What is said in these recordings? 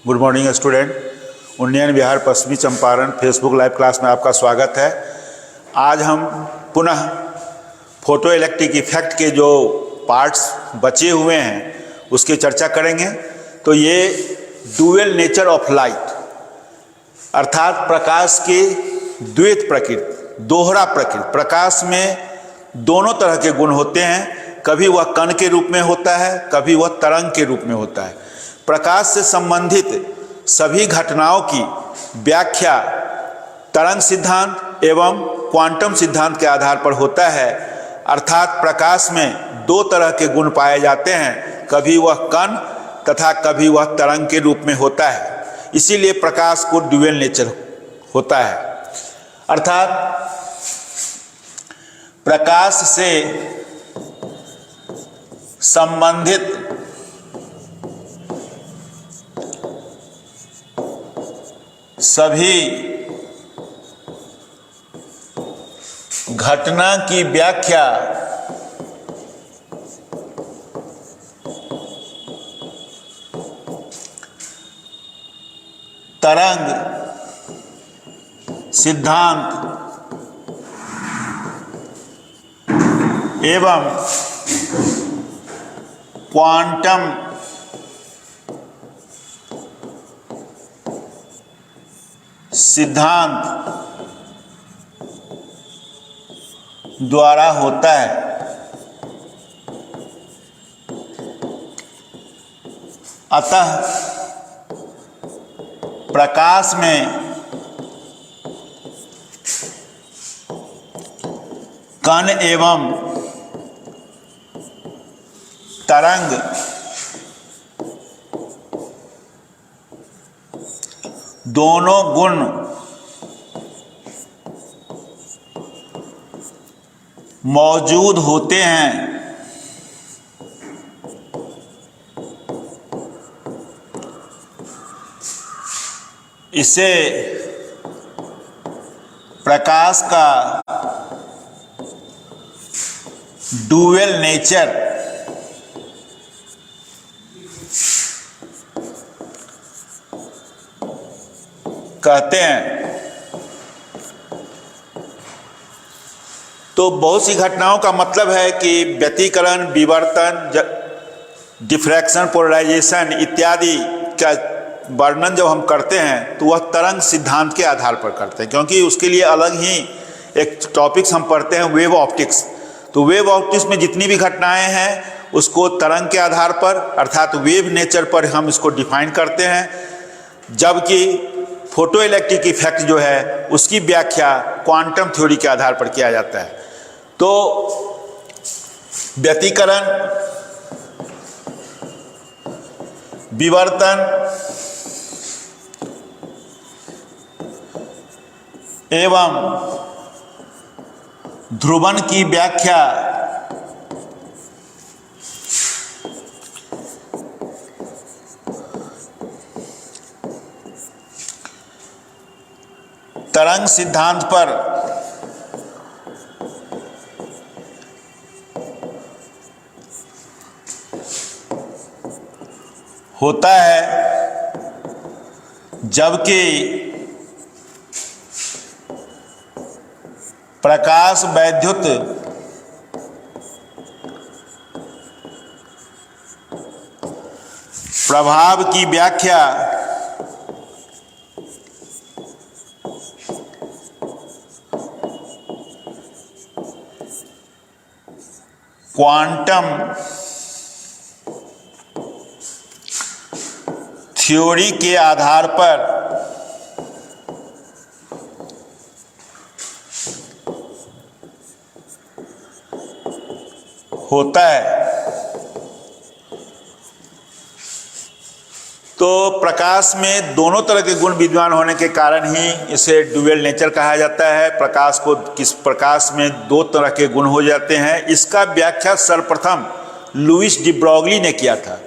Good morning student. उन्नयन विहार पश्चिमी Champaran Facebook live class में आपका स्वागत है। आज हम पुनः फोटो इलेक्ट्रिक इफेक्ट के जो पार्ट्स बचे हुए हैं उसकी चर्चा करेंगे। तो ये डुअल नेचर ऑफ लाइट अर्थात प्रकाश की द्वैत प्रकृति, दोहरा प्रकृति। प्रकाश में दोनों तरह के गुण होते हैं, कभी वह कण के रूप में होता है, कभी वह तरंग के रूप में होता है। प्रकाश से संबंधित सभी घटनाओं की व्याख्या तरंग सिद्धांत एवं क्वांटम सिद्धांत के आधार पर होता है। अर्थात प्रकाश में दो तरह के गुण पाए जाते हैं, कभी वह कण तथा कभी वह तरंग के रूप में होता है। इसीलिए प्रकाश को ड्यूअल नेचर होता है। अर्थात प्रकाश से संबंधित सभी घटना की व्याख्या तरंग सिद्धांत एवं क्वांटम सिद्धांत द्वारा होता है। अतः प्रकाश में कण एवं तरंग दोनों गुण मौजूद होते हैं। इसे प्रकाश का डुअल नेचर कहते हैं। तो बहुत सी घटनाओं का मतलब है कि व्यतिकरण, विवर्तन, डिफ्रैक्शन, पोलराइजेशन इत्यादि का वर्णन जब हम करते हैं तो वह तरंग सिद्धांत के आधार पर करते हैं, क्योंकि उसके लिए अलग ही एक टॉपिक्स हम पढ़ते हैं, वेव ऑप्टिक्स। तो वेव ऑप्टिक्स में जितनी भी घटनाएं हैं उसको तरंग के आधार पर अर्थात वेव नेचर पर हम इसको डिफाइन करते हैं, जबकि फोटो इलेक्ट्रिक इफेक्ट जो है उसकी व्याख्या क्वांटम थ्योरी के आधार पर किया जाता है। तो व्यतिकरण, विवर्तन एवं ध्रुवन की व्याख्या तरंग सिद्धांत पर होता है, जबकि प्रकाश वैद्युत प्रभाव की व्याख्या क्वांटम थ्योरी के आधार पर होता है। तो प्रकाश में दोनों तरह के गुण विद्यमान होने के कारण ही इसे डुअल नेचर कहा जाता है। प्रकाश को प्रकाश में दो तरह के गुण हो जाते हैं। इसका व्याख्या सर्वप्रथम लुईस डी ब्रोगली ने किया था,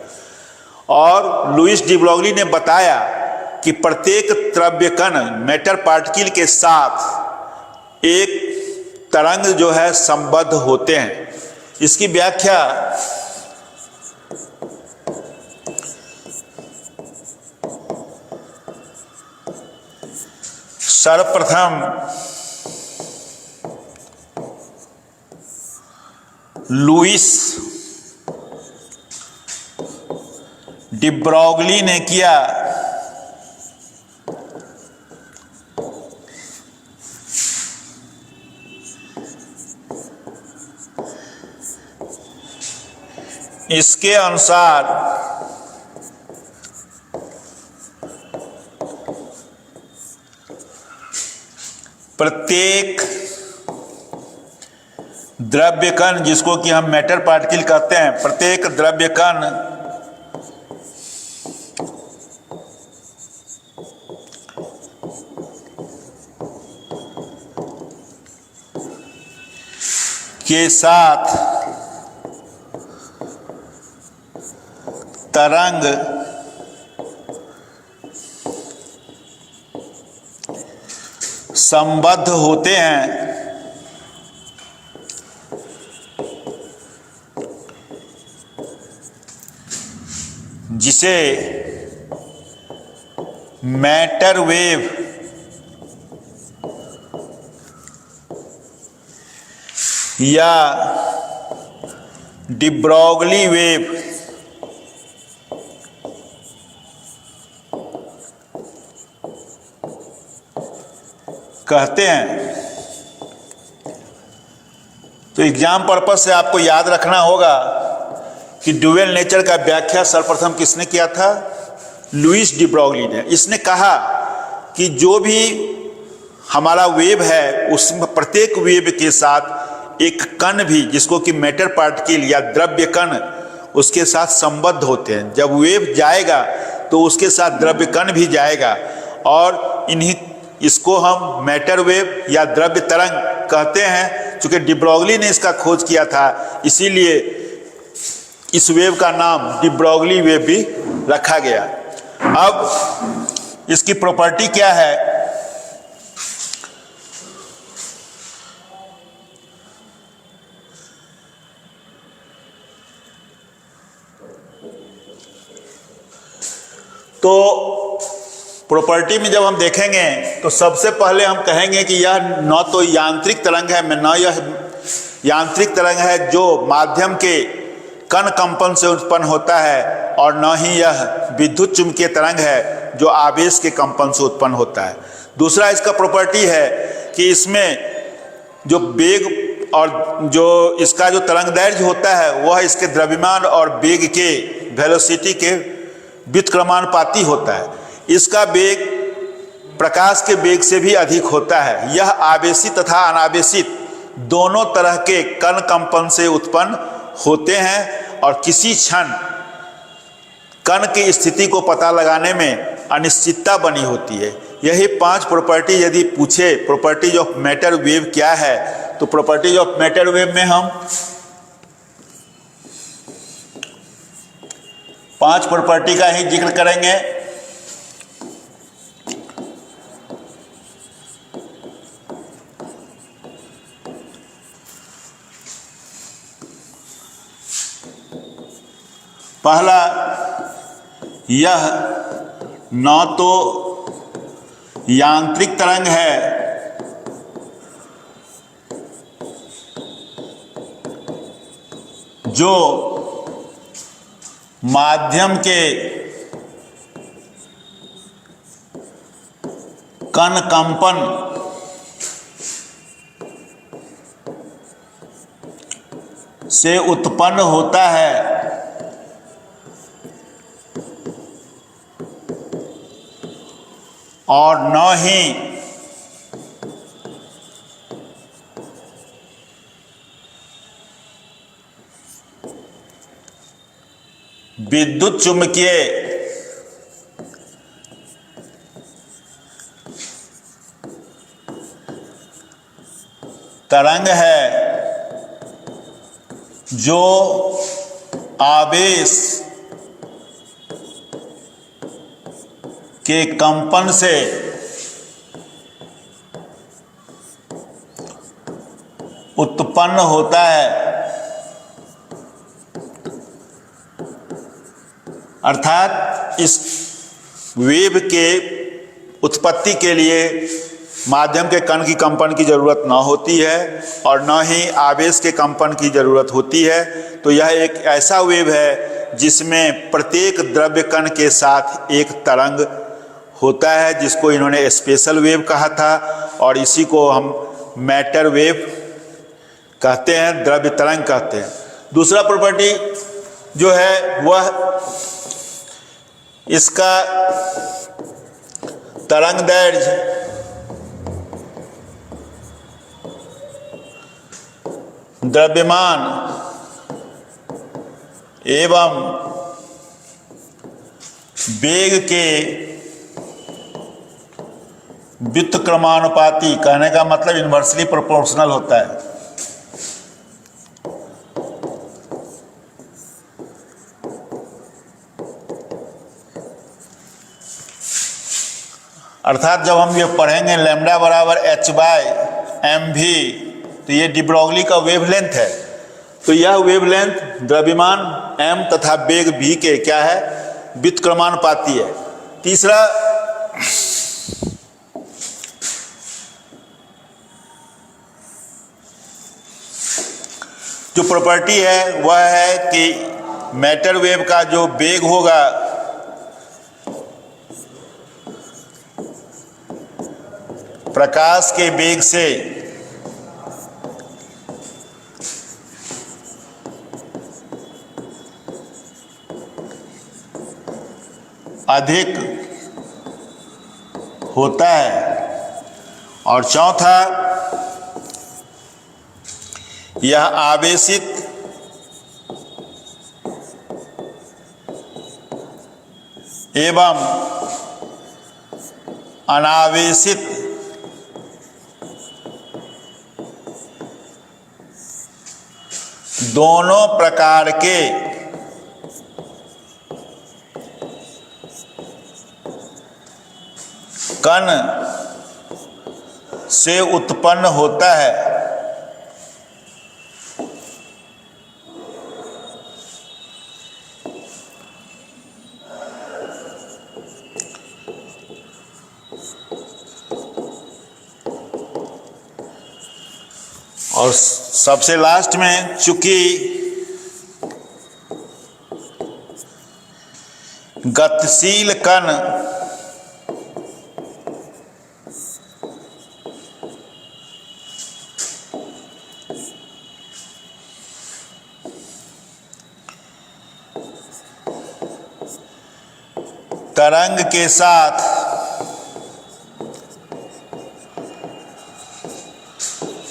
और लुईस डी ब्रोगली ने बताया कि प्रत्येक द्रव्य कण मैटर पार्टिकल के साथ एक तरंग जो है संबद्ध होते हैं। इसकी व्याख्या सर्वप्रथम लुइस डी ब्रोगली ने किया। इसके अनुसार प्रत्येक द्रव्य कण, जिसको कि हम मैटर पार्टिकल कहते हैं, प्रत्येक द्रव्य कण के साथ तरंग संबद्ध होते हैं, जिसे मैटर वेव या डी ब्रोगली वेव कहते हैं। तो एग्जाम पर्पज से आपको याद रखना होगा कि ड्यूअल नेचर का व्याख्या सर्वप्रथम किसने किया था? लुइस डी ब्रोगली ने। इसने कहा कि जो भी हमारा वेव है उसमें प्रत्येक वेव के साथ एक कण भी, जिसको कि मैटर पार्टिकल या द्रव्य कण, उसके साथ संबद्ध होते हैं। जब वेव जाएगा तो उसके साथ द्रव्य कण भी जाएगा, और इसको हम मैटर वेव या द्रव्य तरंग कहते हैं। चूंकि डी ब्रोगली ने इसका खोज किया था, इसीलिए इस वेव का नाम डी ब्रोगली वेव भी रखा गया। अब इसकी प्रॉपर्टी क्या है? तो प्रॉपर्टी में जब हम देखेंगे तो सबसे पहले हम कहेंगे कि यह न तो यांत्रिक तरंग है, न यह यांत्रिक तरंग है जो माध्यम के कण कंपन से उत्पन्न होता है, और न ही यह विद्युत चुंबकीय तरंग है जो आवेश के कंपन से उत्पन्न होता है। दूसरा इसका प्रॉपर्टी है कि इसमें जो वेग और जो इसका जो तरंग दैर्घ्य होता है वह इसके द्रव्यमान और वेग के वेलोसिटी के व्युत्क्रमानुपाती होता है। इसका वेग प्रकाश के वेग से भी अधिक होता है। यह आवेशित तथा अनावेशित दोनों तरह के कण कंपन से उत्पन्न होते हैं, और किसी क्षण कण की स्थिति को पता लगाने में अनिश्चितता बनी होती है। यही 5 प्रॉपर्टी यदि पूछे प्रॉपर्टीज ऑफ मैटर वेव क्या है, तो प्रॉपर्टीज ऑफ मैटर वेव में हम 5 प्रॉपर्टी का ही जिक्र करेंगे। पहला, यह न तो यांत्रिक तरंग है जो माध्यम के कण कंपन से उत्पन्न होता है, और न ही विद्युत चुम्बकीय तरंग है जो आवेश के कंपन से उत्पन्न होता है। अर्थात इस वेव के उत्पत्ति के लिए माध्यम के कण की कंपन की ज़रूरत न होती है और न ही आवेश के कंपन की ज़रूरत होती है। तो यह एक ऐसा वेव है जिसमें प्रत्येक द्रव्य कण के साथ एक तरंग होता है, जिसको इन्होंने स्पेशल वेव कहा था और इसी को हम मैटर वेव कहते हैं, द्रव्य तरंग कहते हैं। दूसरा प्रॉपर्टी जो है वह इसका तरंग दैर्ध्य द्रव्यमान एवं वेग के व्युत्क्रमानुपाती, कहने का मतलब इन्वर्सली प्रोपोर्शनल होता है। अर्थात जब हम ये पढ़ेंगे लैम्डा बराबर h/mv, तो ये डी ब्रॉगली का वेवलेंथ है। तो यह वेवलेंथ द्रव्यमान m तथा वेग v के क्या है, व्युत्क्रमानुपाती है। तीसरा जो प्रॉपर्टी है वह है कि मैटर वेव का जो वेग होगा प्रकाश के वेग से अधिक होता है। और चौथा, यह आवेशित एवं अनावेशित दोनों प्रकार के कण से उत्पन्न होता है। और सबसे लास्ट में, चूंकि गतिशील कण तरंग के साथ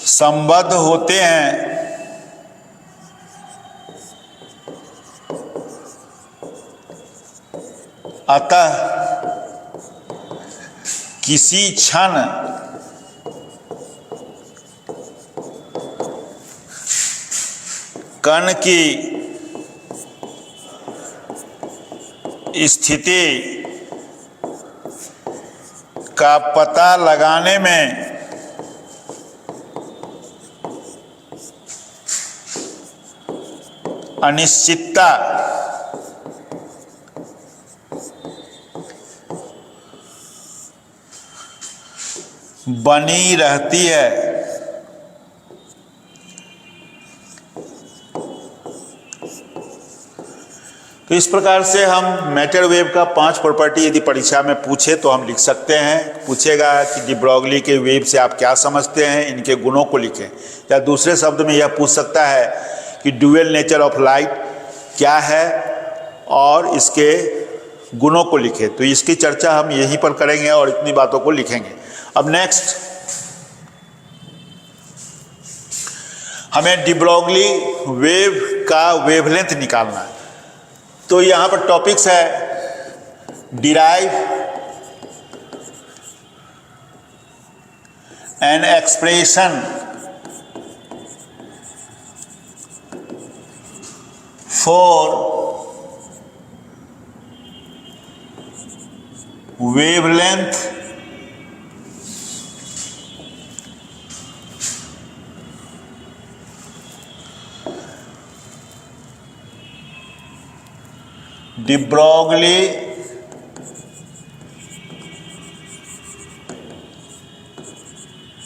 संबद्ध होते हैं, अतः किसी क्षण कण की स्थिति का पता लगाने में अनिश्चितता बनी रहती है। तो इस प्रकार से हम मैटर वेव का 5 प्रॉपर्टी यदि परीक्षा में पूछे तो हम लिख सकते हैं। पूछेगा कि डी ब्रॉगली के वेव से आप क्या समझते हैं, इनके गुणों को लिखें। या दूसरे शब्द में यह पूछ सकता है कि ड्यूअल नेचर ऑफ लाइट क्या है और इसके गुणों को लिखें। तो इसकी चर्चा हम यहीं पर करेंगे और इतनी बातों को लिखेंगे। अब नेक्स्ट हमें डी ब्रॉगली वेव का वेवलेंथ निकालना है। तो यहाँ पर टॉपिक्स है derive an expression for wavelength de Broglie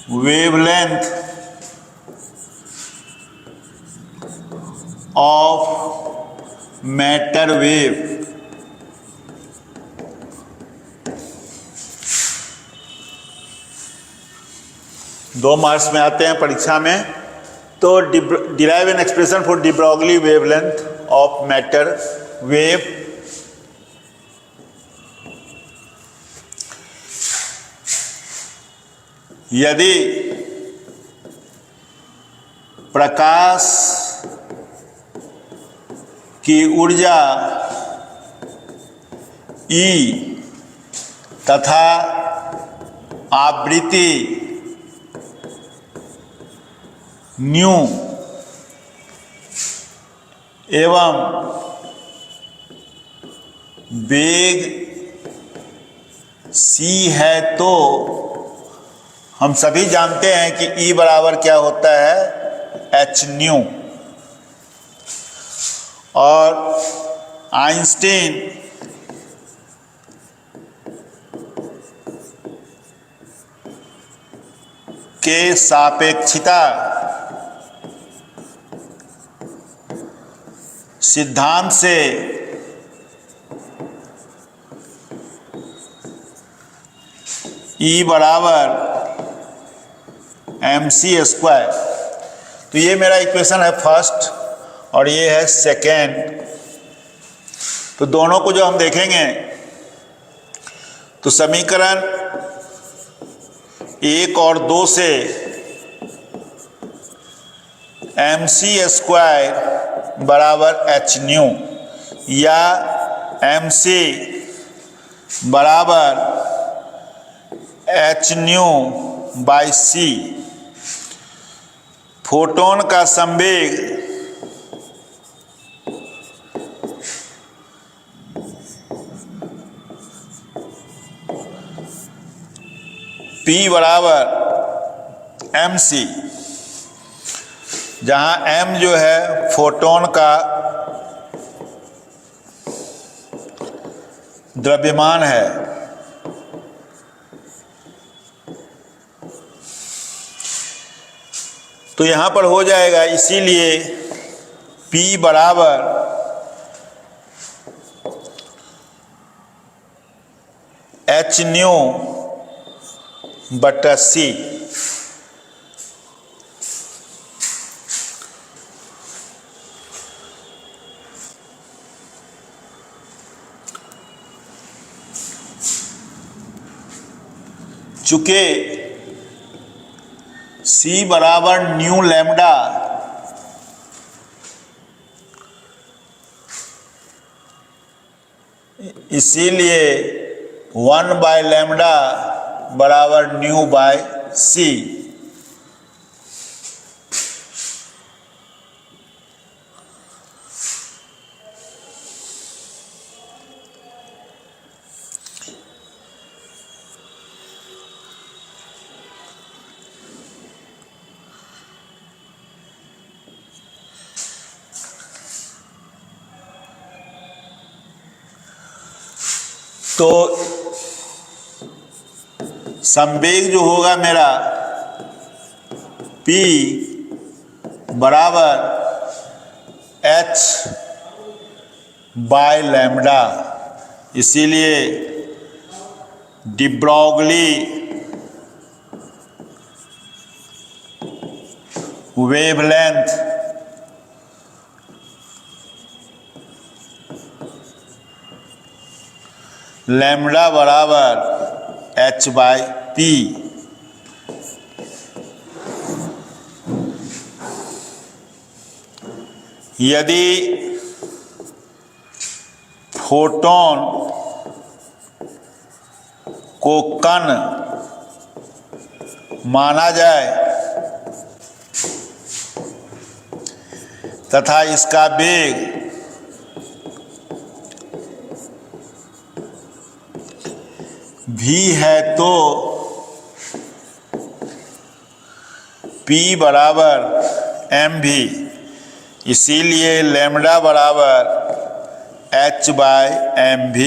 wavelength of matter wave दो मार्क्स में आते हैं परीक्षा में। तो derive an expression for D Broglie wavelength of matter wave. यदि प्रकाश की ऊर्जा E तथा आवृत्ति न्यू एवं वेग c है तो हम सभी जानते हैं कि E बराबर क्या होता है h न्यू। और आइंस्टीन के सापेक्षता सिद्धांत से E बराबर mc स्क्वायर। तो ये मेरा इक्वेशन है फर्स्ट और ये है सेकेंड। तो दोनों को जो हम देखेंगे तो समीकरण 1 और 2 से mc स्क्वायर बराबर h न्यू या mc बराबर h new by c, photon का संवेग P बराबर mc, जहां m जो है फोटोन का द्रव्यमान है। तो यहां पर हो जाएगा, इसीलिए P बराबर h न्यू बटा c। चूंकि c बराबर न्यू लैम्डा इसीलिए 1 बाय लैम्डा बराबर न्यू बाय c। तो संवेग जो होगा मेरा P बराबर h बाय लैम्डा, इसीलिए डी ब्रॉगली वेवलेंथ लैम्डा बराबर h बाय P। यदि फोटोन को कण माना जाए तथा इसका वेग v है तो P बराबर mv, इसीलिए लैम्डा बराबर h बाय mv।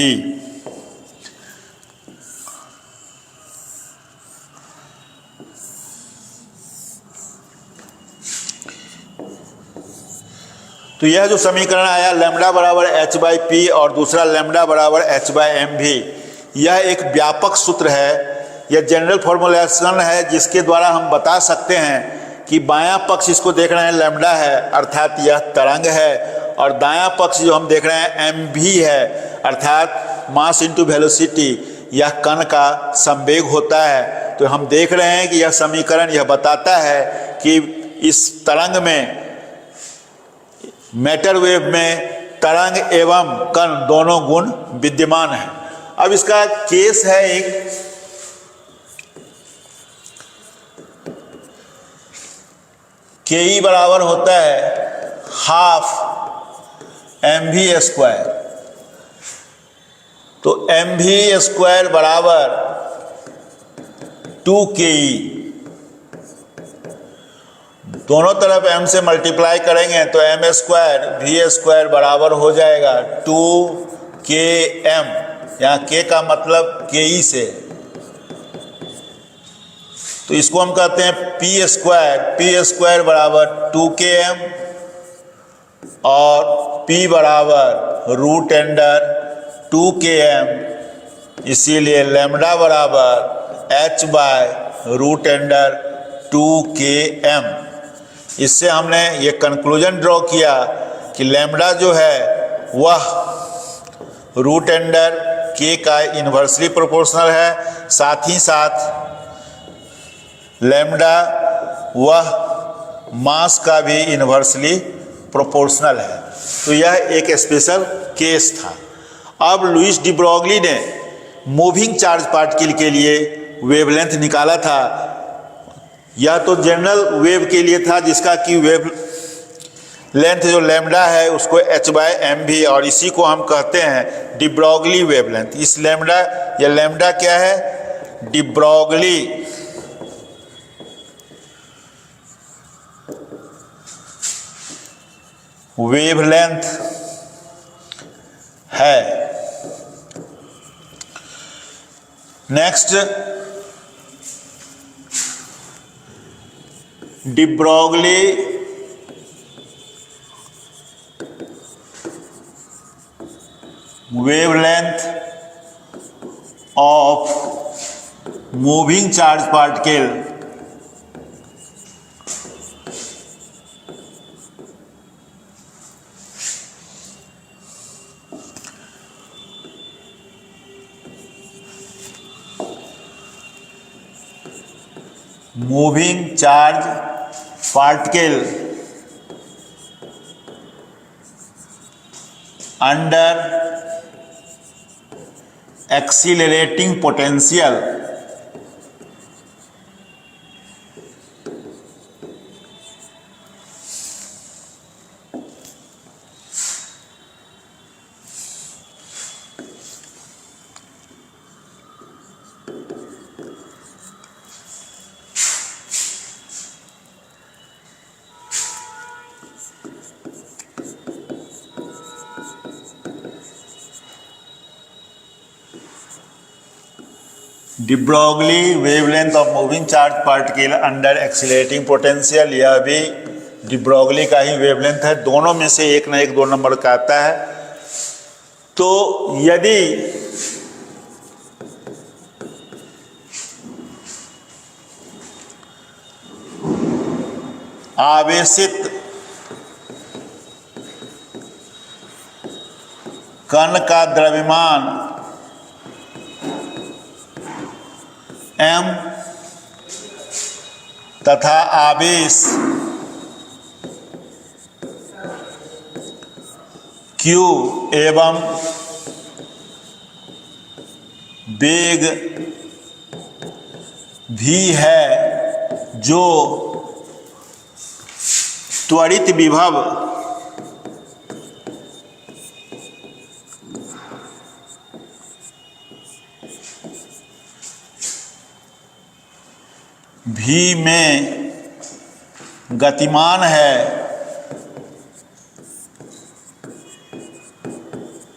तो यह जो समीकरण आया लैम्डा बराबर एच बाई पी और दूसरा लैम्डा बराबर एच बाई एम भी, यह एक व्यापक सूत्र है, यह जनरल फॉर्मूलेशन है जिसके द्वारा हम बता सकते हैं कि बायां पक्ष इसको देख रहे हैं लैम्डा है अर्थात यह तरंग है, और दायां पक्ष जो हम देख रहे हैं एम भी है अर्थात मास इनटू वेलोसिटी, यह कण का संवेग होता है। तो हम देख रहे हैं कि यह समीकरण यह बताता है कि इस तरंग में, मैटर वेव में तरंग एवं कण दोनों गुण विद्यमान है। अब इसका केस है एक, के ई बराबर होता है हाफ एम वी स्क्वायर, तो एम वी स्क्वायर बराबर 2ke, दोनों तरफ m से मल्टीप्लाई करेंगे तो एम स्क्वायर वी स्क्वायर बराबर हो जाएगा 2km, यहाँ k का मतलब ke से, तो इसको हम कहते हैं p स्क्वायर बराबर 2km और p बराबर रूट अंडर 2km, इसीलिए लैम्डा बराबर h by root under 2km। इससे हमने ये कंक्लूजन ड्रॉ किया कि लैम्डा जो है वह रूट अंडर k का इन्वर्सली प्रोपोर्शनल है, साथ ही साथ लैम्डा वह मास का भी इन्वर्सली प्रोपोर्शनल है। तो यह एक स्पेशल केस था। अब लुईस डी ब्रोगली ने मूविंग चार्ज पार्टिकल के लिए वेवलेंथ निकाला था। यह तो जनरल वेव के लिए था जिसका कि वेव लेंथ जो लैम्डा है उसको h बाय एम भी, और इसी को हम कहते हैं डी ब्रोगली वेवलेंथ। इस लैम्डा, यह लैम्डा क्या है, डी ब्रोगली वेवलेंथ है। Next, de Broglie wavelength of moving charge particle moving charge particle under accelerating potential de Broglie wavelength of moving charge particle under accelerating potential, यह भी de Broglie का ही wavelength है। दोनों में से एक ना एक 2 नंबर का आता है। तो यदि आवेशित कण का द्रव्यमान m तथा आवेश q एवं वेग v है, जो त्वरित विभव भी में गतिमान है,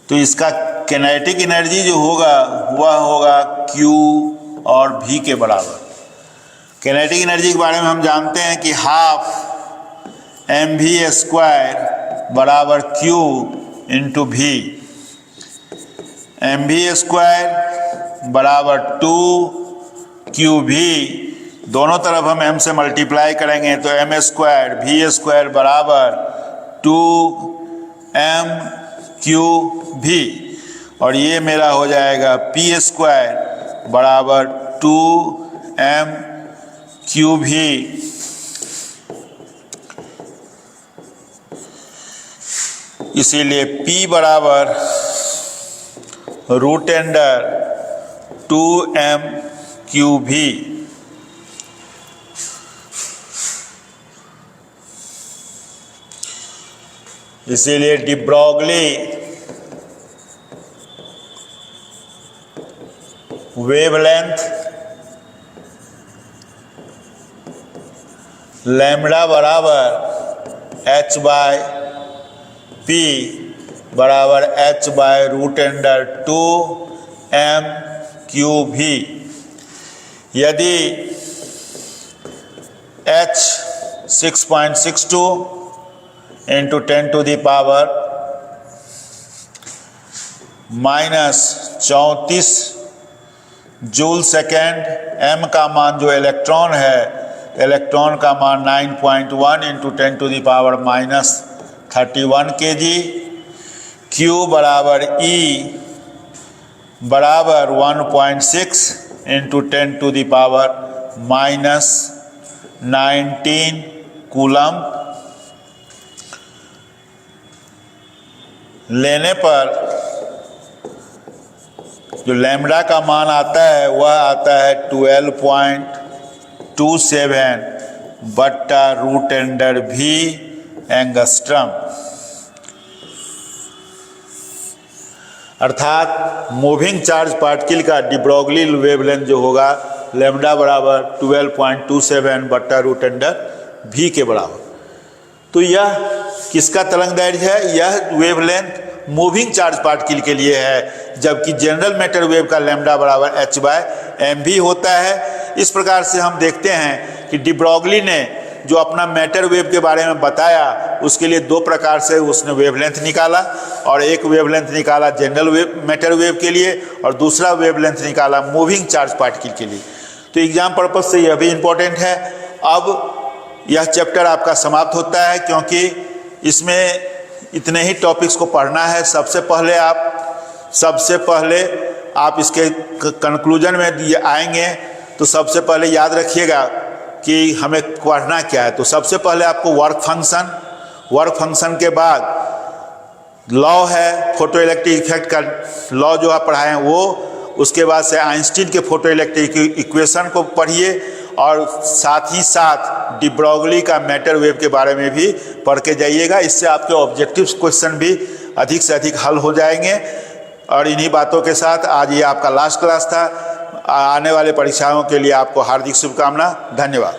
तो इसका किनेटिक एनर्जी जो होगा वह होगा Q और V के बराबर। किनेटिक एनर्जी के बारे में हम जानते हैं कि हाफ mv स्क्वायर बराबर Q इंटू भी, एम भी स्क्वायर बराबर 2 भी, दोनों तरफ हम m से मल्टीप्लाई करेंगे तो m स्क्वायर भी स्क्वायर बराबर 2m भी, और ये मेरा हो जाएगा p स्क्वायर बराबर 2m भी। इसीलिए p बराबर रूट अंडर 2m भी। इसीलिए डी ब्रॉगली वेवलेंथ लैम्ब्डा बराबर h बाय पी बराबर h by root under 2m भी। यदि h 6.62 into 10 to the power -34 joule second, m का मान जो इलेक्ट्रॉन है, इलेक्ट्रॉन का मान 9.1 into 10 to the power -31 kg, q बराबर E बराबर 1.6 into 10 to the power -19 coulomb लेने पर जो लैम्ब्डा का मान आता है वह आता है 12.27 बट्टा रूट अंडर भी एंगस्ट्रम। अर्थात मूविंग चार्ज पार्टिकल का डी ब्रॉगली वेवलेंथ जो होगा लैम्ब्डा बराबर 12.27 बट्टा रूट अंडर भी के बराबर। तो यह किसका तरंगदैर्घ्य है? यह वेवलेंथ मूविंग चार्ज पार्टिकल के लिए है, जबकि जनरल मैटर वेव का लैम्ब्डा बराबर h बाय एम भी होता है। इस प्रकार से हम देखते हैं कि डी ब्रॉगली ने जो अपना मैटर वेव के बारे में बताया उसके लिए दो प्रकार से उसने वेवलेंथ निकाला, और एक वेवलेंथ निकाला जनरल मैटर वेव के लिए और दूसरा वेवलेंथ निकाला मूविंग चार्ज पार्टिकल के लिए। तो एग्जाम पर्पज से यह भी इम्पोर्टेंट है। अब यह चैप्टर आपका समाप्त होता है, क्योंकि इसमें इतने ही टॉपिक्स को पढ़ना है। सबसे पहले आप इसके कंक्लूजन में आएंगे तो सबसे पहले याद रखिएगा कि हमें पढ़ना क्या है। तो सबसे पहले आपको वर्क फंक्शन के बाद लॉ है फोटो इलेक्ट्रिक इफेक्ट का लॉ जो आप पढ़ाएं वो, उसके बाद से आइंस्टीन के फोटो इलेक्ट्रिक इक्वेशन को पढ़िए, और साथ ही साथ डी ब्रॉगली का मैटर वेव के बारे में भी पढ़ के जाइएगा। इससे आपके ऑब्जेक्टिव क्वेश्चन भी अधिक से अधिक हल हो जाएंगे। और इन्हीं बातों के साथ आज ये आपका लास्ट क्लास था। आने वाले परीक्षाओं के लिए आपको हार्दिक शुभकामना। धन्यवाद।